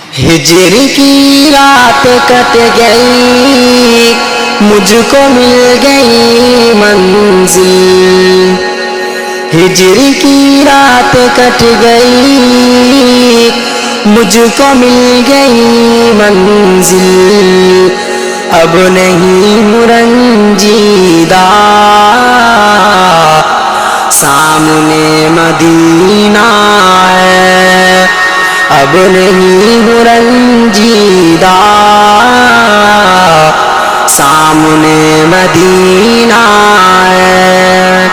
ہجر کی رات کٹ گئی مجھ کو مل گئی منزل، ہجر کی رات کٹ گئی مجھ کو مل گئی منزل، اب نہیں ہوں رنجیدہ سامنے مدینہ ہے، اب نہیں ہوں رنجیدہ سامنے مدینہ ہے،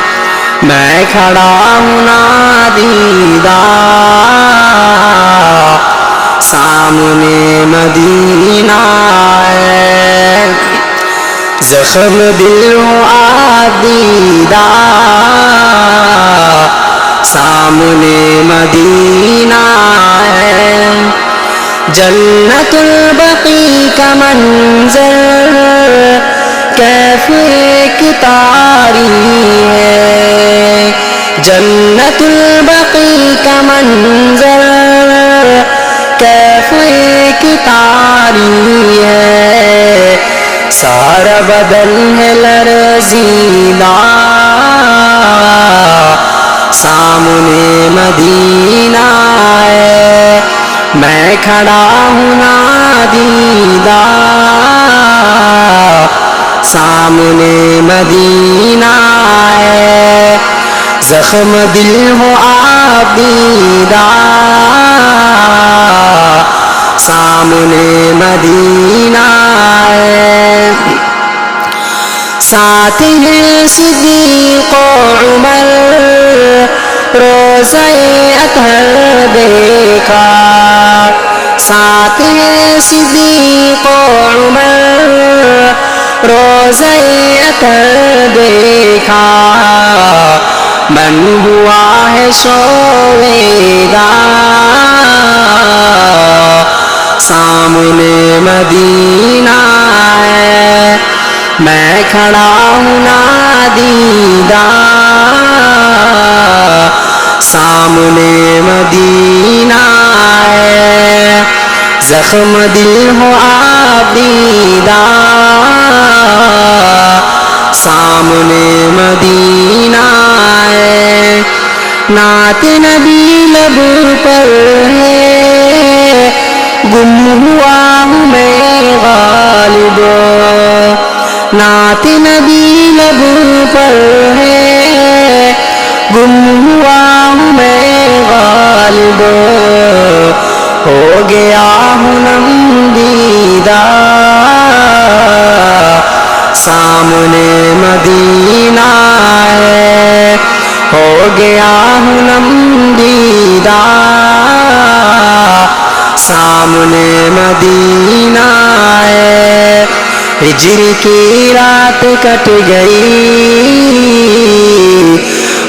میں کھڑا ہوں نادیدہ سامنے مدینہ ہے، زخم دل ہوں آدیدہ سامنے مدینہ ہے، جنت البقیع کا منظر کیف ایک تاری ہے، جنت البقیع کا منظر کیف ایک تاری ہے، سارا بدن ہے لرزیدہ سامنے مدینہ ہے، میں کھڑا ہوں نادیدہ سامنے مدینہ ہے، زخم دل ہو آبیدہ سامنے مدینہ ہے، ساتھ ہیں صدیق و عمر روزہ اطہر دیکھا، ساتھ ہیں صدیق و عمر روزہ اطہر دیکھا، من ہوا ہے شوریدہ سامنے مدینہ ہے، میں کھڑا ہوں نادیدہ سامنے مدینہ ہے، زخم دل ہو آبیدہ سامنے مدینہ ہے، نعت نبی لب پر ہے گم ہوا ہوں میں غالب، نعت نبی لب پر ہے گم ہوا ہوں میں غالب، ہو گیا ہوں نم دیدہ سامنے مدینہ ہے، ہو گیا ہوں نم دیدہ سامنے مدینہ ہے، ہجر کی رات کٹ گئی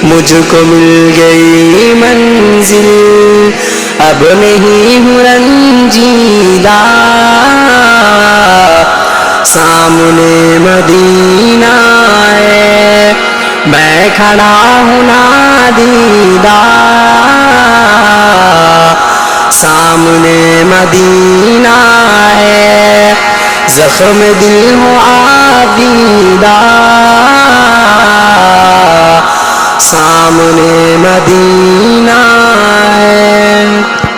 مجھ کو مل گئی منزل، اب نہیں ہوں رنجیدہ سامنے مدینہ ہے، میں کھڑا ہوں نادیدہ سامنے مدینہ ہے، زخم دل ہو آبیدہ سامنے مدینہ ہے۔